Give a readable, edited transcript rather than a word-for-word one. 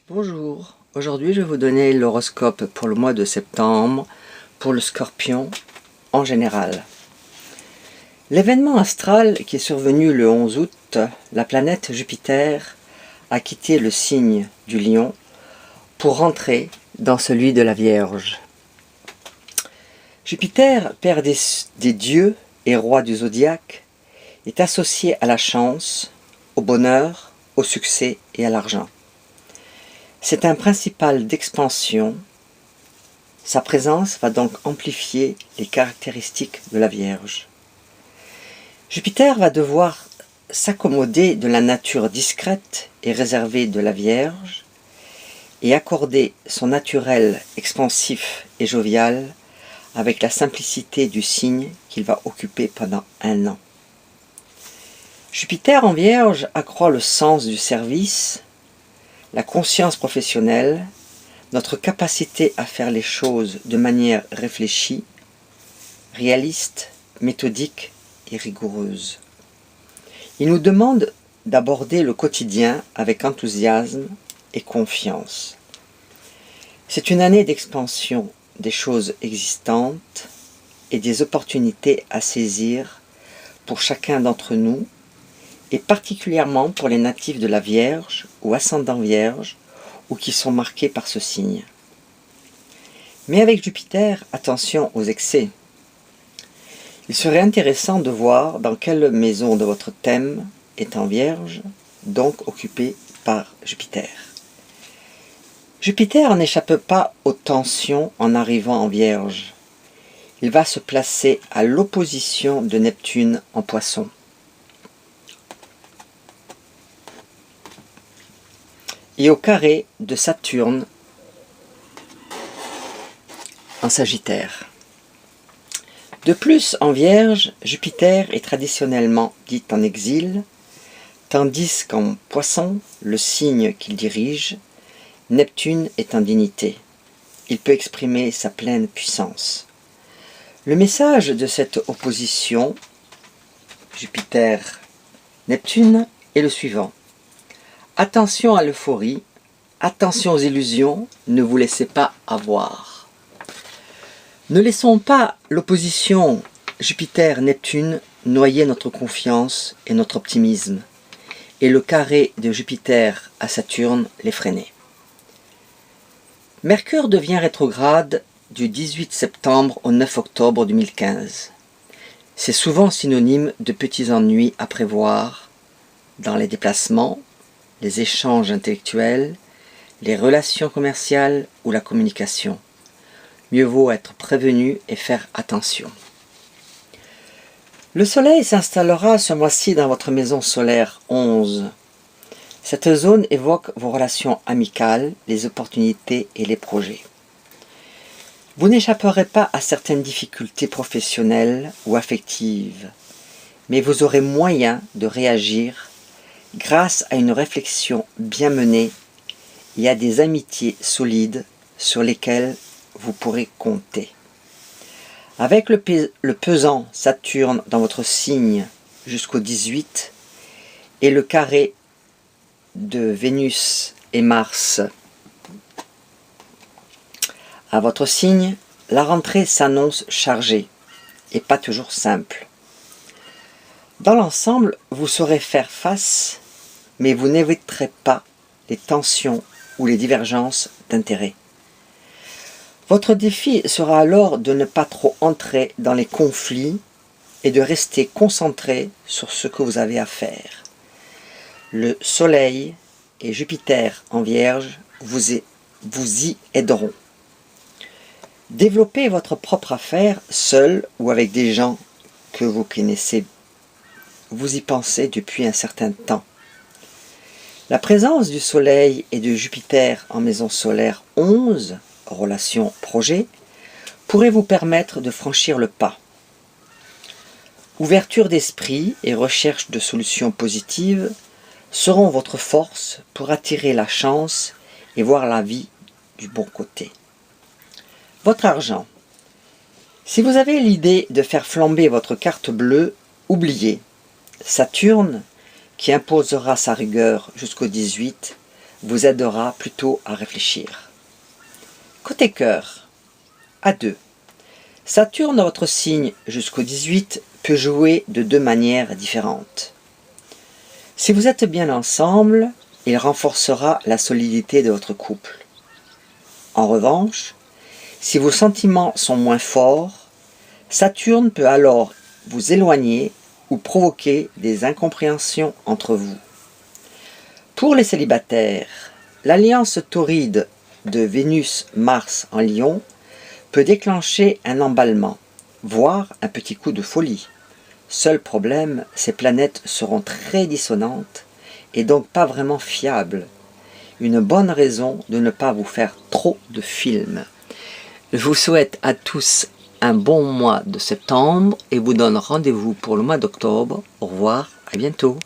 Bonjour, aujourd'hui je vais vous donner l'horoscope pour le mois de septembre pour le Scorpion en général. L'événement astral qui est survenu le 11 août, la planète Jupiter a quitté le signe du Lion pour rentrer dans celui de la Vierge. Jupiter, père des dieux et roi du zodiaque, est associé à la chance, au bonheur, au succès et à l'argent. C'est un principal d'expansion. Sa présence va donc amplifier les caractéristiques de la Vierge. Jupiter va devoir s'accommoder de la nature discrète et réservée de la Vierge et accorder son naturel expansif et jovial avec la simplicité du signe qu'il va occuper pendant 1 an. Jupiter en Vierge accroît le sens du service, la conscience professionnelle, notre capacité à faire les choses de manière réfléchie, réaliste, méthodique et rigoureuse. Il nous demande d'aborder le quotidien avec enthousiasme et confiance. C'est une année d'expansion des choses existantes et des opportunités à saisir pour chacun d'entre nous, et particulièrement pour les natifs de la Vierge ou ascendant Vierge ou qui sont marqués par ce signe. Mais avec Jupiter, attention aux excès. Il serait intéressant de voir dans quelle maison de votre thème est en Vierge, donc occupée par Jupiter. Jupiter n'échappe pas aux tensions en arrivant en Vierge. Il va se placer à l'opposition de Neptune en Poisson. Et au carré de Saturne en Sagittaire. De plus, en Vierge, Jupiter est traditionnellement dit en exil, tandis qu'en Poisson, le signe qu'il dirige, Neptune est en dignité. Il peut exprimer sa pleine puissance. Le message de cette opposition, Jupiter-Neptune, est le suivant. Attention à l'euphorie, attention aux illusions, ne vous laissez pas avoir. Ne laissons pas l'opposition Jupiter-Neptune noyer notre confiance et notre optimisme, et le carré de Jupiter à Saturne les freiner. Mercure devient rétrograde du 18 septembre au 9 octobre 2015. C'est souvent synonyme de petits ennuis à prévoir dans les déplacements, les échanges intellectuels, les relations commerciales ou la communication. Mieux vaut être prévenu et faire attention. Le Soleil s'installera ce mois-ci dans votre maison solaire 11. Cette zone évoque vos relations amicales, les opportunités et les projets. Vous n'échapperez pas à certaines difficultés professionnelles ou affectives, mais vous aurez moyen de réagir grâce à une réflexion bien menée et à des amitiés solides sur lesquelles vous pourrez compter. Avec le pesant Saturne dans votre signe jusqu'au 18 et le carré de Vénus et Mars à votre signe, la rentrée s'annonce chargée et pas toujours simple. Dans l'ensemble, vous saurez faire face, mais vous n'éviterez pas les tensions ou les divergences d'intérêts. Votre défi sera alors de ne pas trop entrer dans les conflits et de rester concentré sur ce que vous avez à faire. Le Soleil et Jupiter en Vierge vous y aideront. Développez votre propre affaire seul ou avec des gens que vous connaissez. Vous y pensez depuis un certain temps. La présence du Soleil et de Jupiter en maison solaire 11, relation projet, pourrait vous permettre de franchir le pas. Ouverture d'esprit et recherche de solutions positives seront votre force pour attirer la chance et voir la vie du bon côté. Votre argent. Si vous avez l'idée de faire flamber votre carte bleue, oubliez. Saturne, qui imposera sa rigueur jusqu'au 18, vous aidera plutôt à réfléchir. Côté cœur, à 2. Saturne dans votre signe jusqu'au 18 peut jouer de 2 manières différentes. Si vous êtes bien ensemble, il renforcera la solidité de votre couple. En revanche, si vos sentiments sont moins forts, Saturne peut alors vous éloigner ou provoquer des incompréhensions entre vous. Pour les célibataires, l'alliance torride de Vénus-Mars en Lion peut déclencher un emballement, voire un petit coup de folie. Seul problème, ces planètes seront très dissonantes et donc pas vraiment fiables. Une bonne raison de ne pas vous faire trop de films. Je vous souhaite à tous un bon mois de septembre et vous donne rendez-vous pour le mois d'octobre. Au revoir, à bientôt.